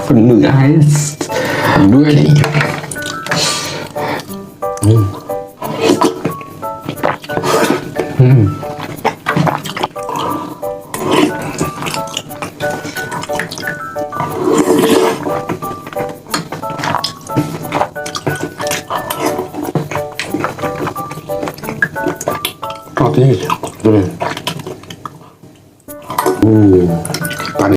Phần nửa hay đuôi đi. 아, 되게 그래.